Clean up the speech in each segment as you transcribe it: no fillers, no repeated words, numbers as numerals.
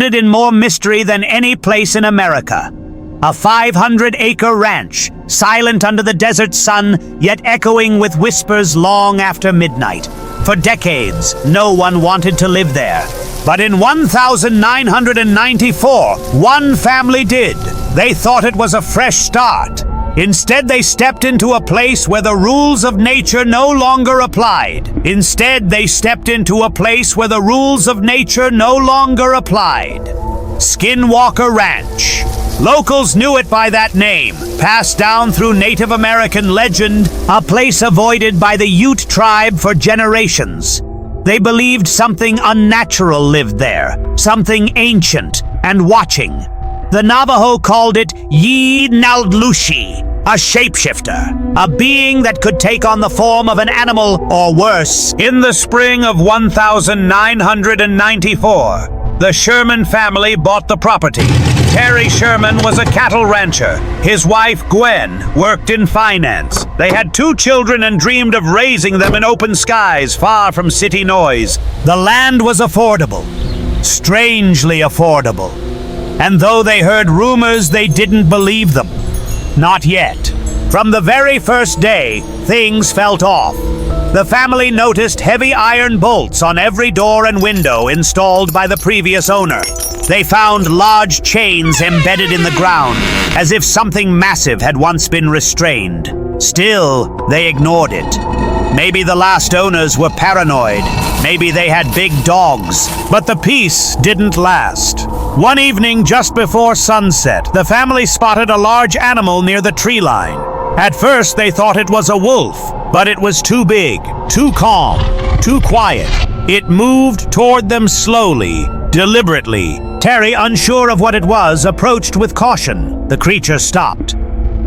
in more mystery than any place in America. A 500-acre ranch, silent under the desert sun, yet echoing with whispers long after midnight. For decades, no one wanted to live there. But in 1994, one family did. They thought it was a fresh start. Instead, they stepped into a place where the rules of nature no longer applied. Skinwalker Ranch. Locals knew it by that name, passed down through Native American legend, a place avoided by the Ute tribe for generations. They believed something unnatural lived there, something ancient and watching. The Navajo called it Yi-Naldlushi, a shapeshifter, a being that could take on the form of an animal or worse. In the spring of 1994, the Sherman family bought the property. Terry Sherman was a cattle rancher. His wife, Gwen, worked in finance. They had 2 children and dreamed of raising them in open skies, far from city noise. The land was affordable, strangely affordable. And though they heard rumors, they didn't believe them. Not yet. From the very first day, things felt off. The family noticed heavy iron bolts on every door and window installed by the previous owner. They found large chains embedded in the ground, as if something massive had once been restrained. Still, they ignored it. Maybe the last owners were paranoid. Maybe they had big dogs. But the peace didn't last. One evening just before sunset, the family spotted a large animal near the tree line. At first, they thought it was a wolf, but it was too big, too calm, too quiet. It moved toward them slowly, deliberately. Terry, unsure of what it was, approached with caution. The creature stopped,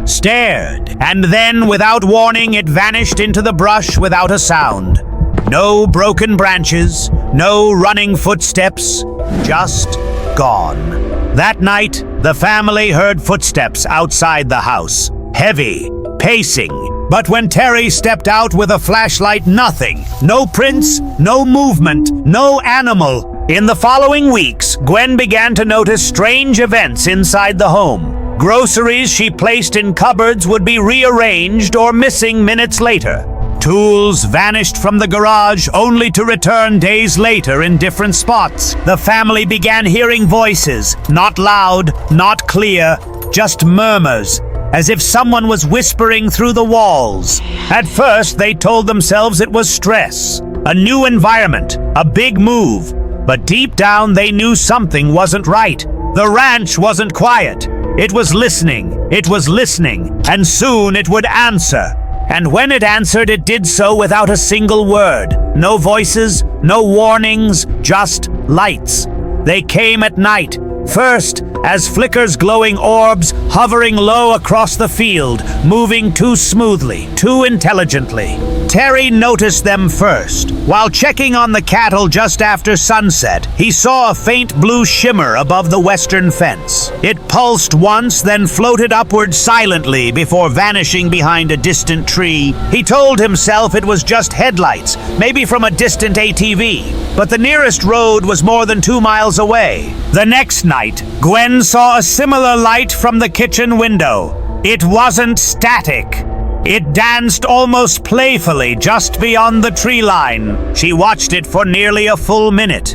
stared, and then, without warning, it vanished into the brush without a sound. No broken branches, no running footsteps, just gone. That night, the family heard footsteps outside the house. Heavy, pacing. But when Terry stepped out with a flashlight, nothing. No prints, no movement, no animal. In the following weeks, Gwen began to notice strange events inside the home. Groceries she placed in cupboards would be rearranged or missing minutes later. Tools vanished from the garage only to return days later in different spots. The family began hearing voices, not loud, not clear, just murmurs, as if someone was whispering through the walls. At first, they told themselves it was stress, a new environment, a big move. But deep down, they knew something wasn't right. The ranch wasn't quiet. It was listening, and soon it would answer. And when it answered, it did so without a single word. No voices, no warnings, just lights. They came at night, first as flickers, glowing orbs hovering low across the field, moving too smoothly, too intelligently. Terry noticed them first. While checking on the cattle just after sunset, he saw a faint blue shimmer above the western fence. It pulsed once, then floated upward silently before vanishing behind a distant tree. He told himself it was just headlights, maybe from a distant ATV, but the nearest road was more than 2 miles away. The next night, Gwen saw a similar light from the kitchen window. It wasn't static. It danced almost playfully just beyond the tree line. She watched it for nearly a full minute,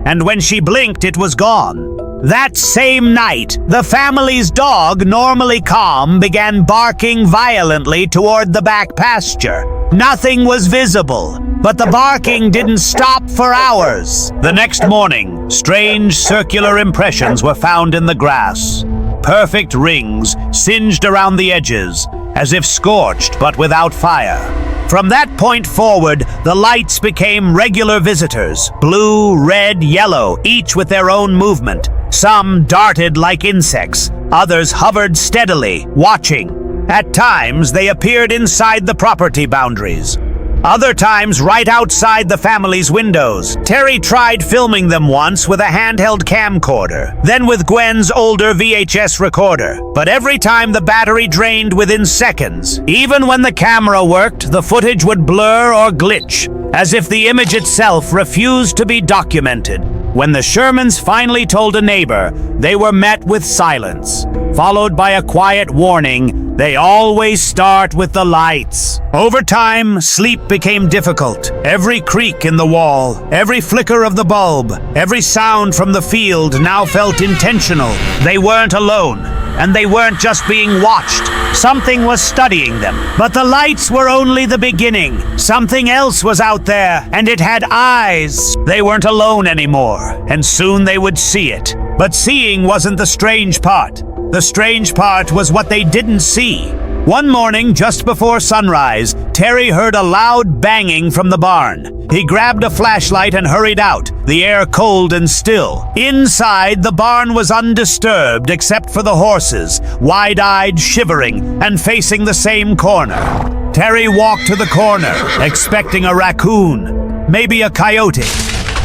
and when she blinked, it was gone. That same night, the family's dog, normally calm, began barking violently toward the back pasture. Nothing was visible, but the barking didn't stop for hours. The next morning, strange circular impressions were found in the grass. Perfect rings singed around the edges, as if scorched but without fire. From that point forward, the lights became regular visitors, blue, red, yellow, each with their own movement. Some darted like insects, others hovered steadily, watching. At times, they appeared inside the property boundaries. Other times right outside the family's windows. Terry tried filming them once with a handheld camcorder, then with Gwen's older VHS recorder. But every time the battery drained within seconds. Even when the camera worked, the footage would blur or glitch, as if the image itself refused to be documented. When the Shermans finally told a neighbor, they were met with silence, followed by a quiet warning: they always start with the lights. Over time, sleep became difficult. Every creak in the wall, every flicker of the bulb, every sound from the field now felt intentional. They weren't alone, and they weren't just being watched. Something was studying them. But the lights were only the beginning. Something else was out there, and it had eyes. They weren't alone anymore, and soon they would see it. But seeing wasn't the strange part. The strange part was what they didn't see. One morning, just before sunrise, Terry heard a loud banging from the barn. He grabbed a flashlight and hurried out, the air cold and still. Inside, the barn was undisturbed except for the horses, wide-eyed, shivering, and facing the same corner. Terry walked to the corner, expecting a raccoon, maybe a coyote.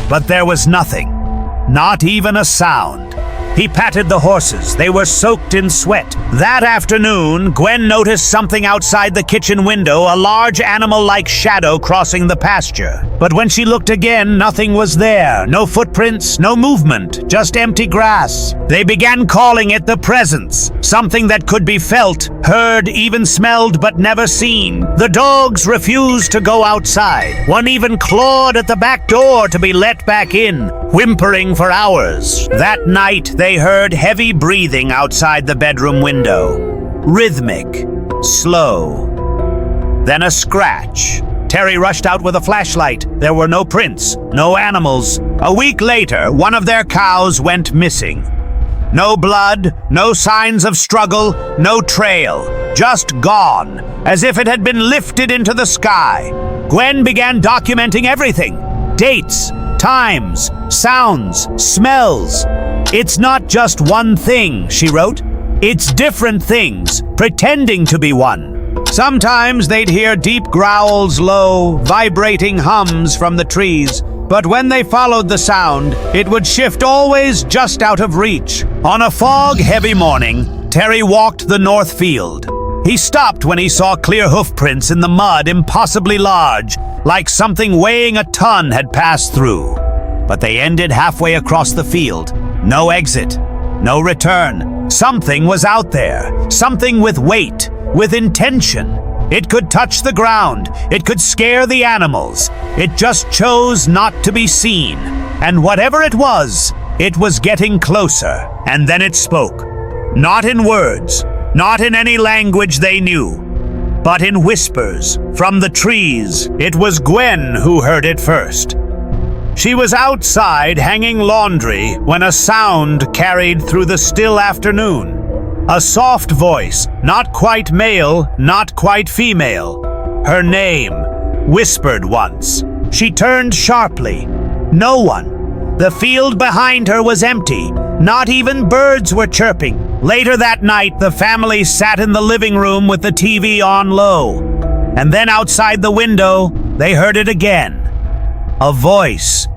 But there was nothing, not even a sound. He patted the horses. They were soaked in sweat. That afternoon, Gwen noticed something outside the kitchen window, a large animal-like shadow crossing the pasture. But when she looked again, nothing was there. No footprints, no movement, just empty grass. They began calling it the presence, something that could be felt, heard, even smelled, but never seen. The dogs refused to go outside. One even clawed at the back door to be let back in, whimpering for hours. That night, they heard heavy breathing outside the bedroom window. Rhythmic, slow. Then a scratch. Terry rushed out with a flashlight. There were no prints, no animals. A week later, one of their cows went missing. No blood, no signs of struggle, no trail. Just gone, as if it had been lifted into the sky. Gwen began documenting everything. Dates, times, sounds, smells. It's not just one thing, she wrote. It's different things, pretending to be one. Sometimes they'd hear deep growls, low, vibrating hums from the trees. But when they followed the sound, it would shift always just out of reach. On a fog-heavy morning, Terry walked the north field. He stopped when he saw clear hoof prints in the mud, impossibly large, like something weighing a ton had passed through. But they ended halfway across the field. No exit, no return. Something was out there, something with weight, with intention. It could touch the ground, it could scare the animals. It just chose not to be seen. And whatever it was getting closer. And then it spoke. Not in words, not in any language they knew, but in whispers from the trees. It was Gwen who heard it first. She was outside hanging laundry when a sound carried through the still afternoon. A soft voice, not quite male, not quite female. Her name, whispered once. She turned sharply. No one. The field behind her was empty. Not even birds were chirping. Later that night, the family sat in the living room with the TV on low. And then outside the window, they heard it again. A voice,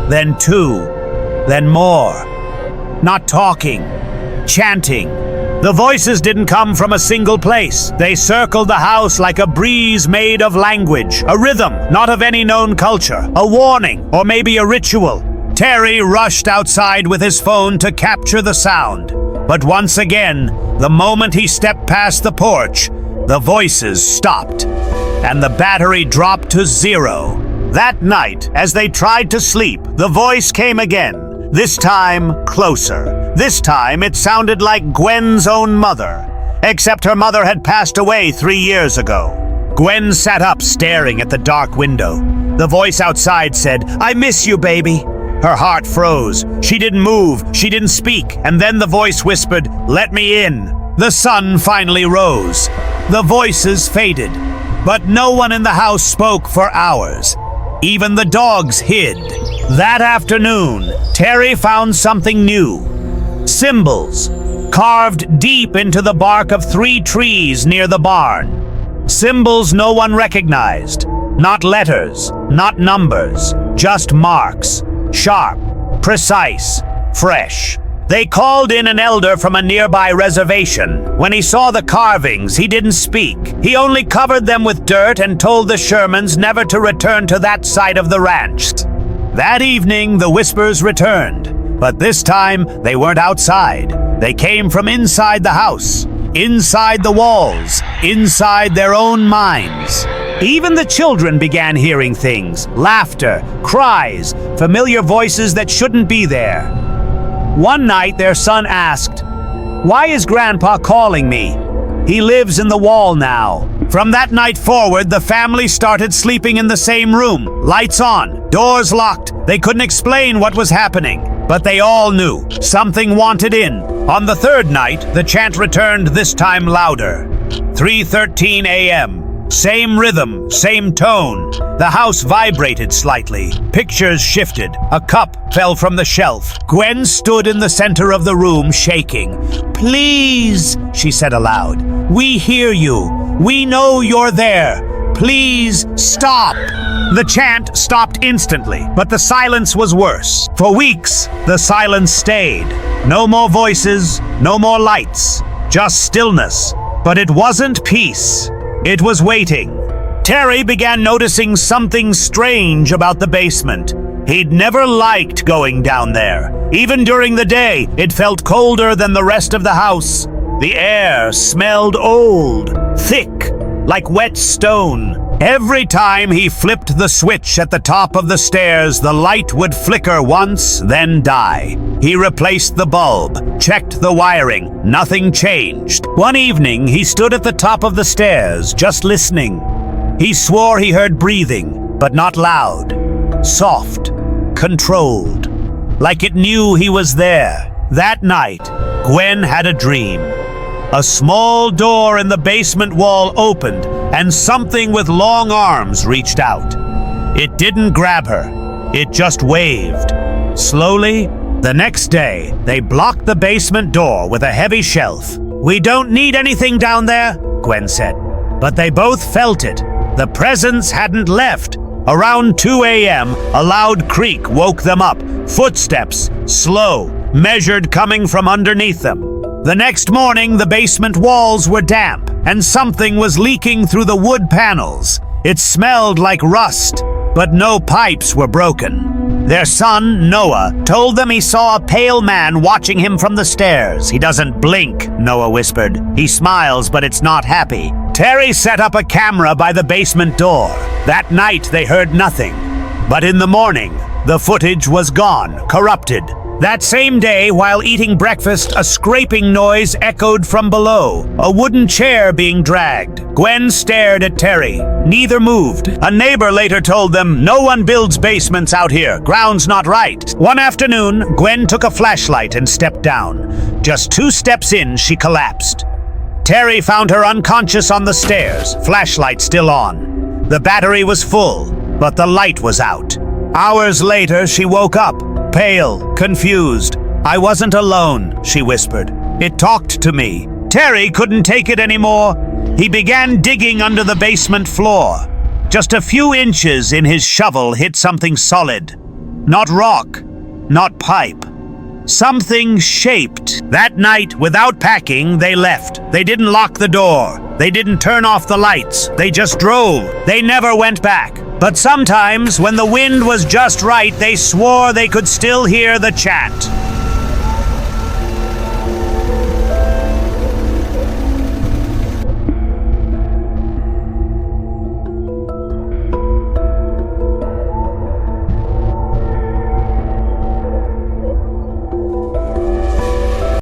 then two, then more. Not talking, chanting. The voices didn't come from a single place. They circled the house like a breeze made of language, a rhythm not of any known culture, a warning, or maybe a ritual. Terry rushed outside with his phone to capture the sound. But once again, the moment he stepped past the porch, the voices stopped, and the battery dropped to 0. That night, as they tried to sleep, the voice came again, this time closer. This time it sounded like Gwen's own mother, except her mother had passed away 3 years ago. Gwen sat up staring at the dark window. The voice outside said, "I miss you, baby." Her heart froze. She didn't move, she didn't speak, and then the voice whispered, "Let me in." The sun finally rose. The voices faded, but no one in the house spoke for hours. Even the dogs hid. That afternoon, Terry found something new. Symbols, carved deep into the bark of 3 trees near the barn. Symbols no one recognized. Not letters, not numbers, just marks. Sharp, precise, fresh. They called in an elder from a nearby reservation. When he saw the carvings, he didn't speak. He only covered them with dirt and told the Shermans never to return to that side of the ranch. That evening, the whispers returned. But this time, they weren't outside. They came from inside the house, inside the walls, inside their own minds. Even the children began hearing things, laughter, cries, familiar voices that shouldn't be there. One night, their son asked, "Why is Grandpa calling me? He lives in the wall now." From that night forward, the family started sleeping in the same room, lights on, doors locked. They couldn't explain what was happening, but they all knew something wanted in. On the third night, the chant returned, this time louder. 3:13 a.m. Same rhythm, same tone. The house vibrated slightly. Pictures shifted. A cup fell from the shelf. Gwen stood in the center of the room, shaking. "Please," she said aloud. "We hear you. We know you're there. Please stop." The chant stopped instantly, but the silence was worse. For weeks, the silence stayed. No more voices, no more lights, just stillness. But it wasn't peace. It was waiting. Terry began noticing something strange about the basement. He'd never liked going down there. Even during the day, it felt colder than the rest of the house. The air smelled old, thick, like wet stone. Every time he flipped the switch at the top of the stairs, the light would flicker once, then die. He replaced the bulb, checked the wiring. Nothing changed. One evening, he stood at the top of the stairs, just listening. He swore he heard breathing, but not loud. Soft, controlled, like it knew he was there. That night, Gwen had a dream. A small door in the basement wall opened, and something with long arms reached out. It didn't grab her. It just waved. Slowly, the next day, they blocked the basement door with a heavy shelf. "We don't need anything down there," Gwen said. But they both felt it. The presence hadn't left. Around 2 a.m., a loud creak woke them up. Footsteps, slow, measured, coming from underneath them. The next morning, the basement walls were damp, and something was leaking through the wood panels. It smelled like rust, but no pipes were broken. Their son, Noah, told them he saw a pale man watching him from the stairs. "He doesn't blink," Noah whispered. "He smiles, but it's not happy." Terry set up a camera by the basement door. That night, they heard nothing. But in the morning, the footage was gone, corrupted. That same day, while eating breakfast, a scraping noise echoed from below, a wooden chair being dragged. Gwen stared at Terry. Neither moved. A neighbor later told them, "No one builds basements out here. Ground's not right." One afternoon, Gwen took a flashlight and stepped down. Just 2 steps in, she collapsed. Terry found her unconscious on the stairs, flashlight still on. The battery was full, but the light was out. Hours later, she woke up. Pale, confused. "I wasn't alone," she whispered. "It talked to me." Terry couldn't take it anymore. He began digging under the basement floor. Just a few inches in, his shovel hit something solid. Not rock, not pipe. Something shaped. That night, without packing, they left. They didn't lock the door. They didn't turn off the lights. They just drove. They never went back. But sometimes, when the wind was just right, they swore they could still hear the chant.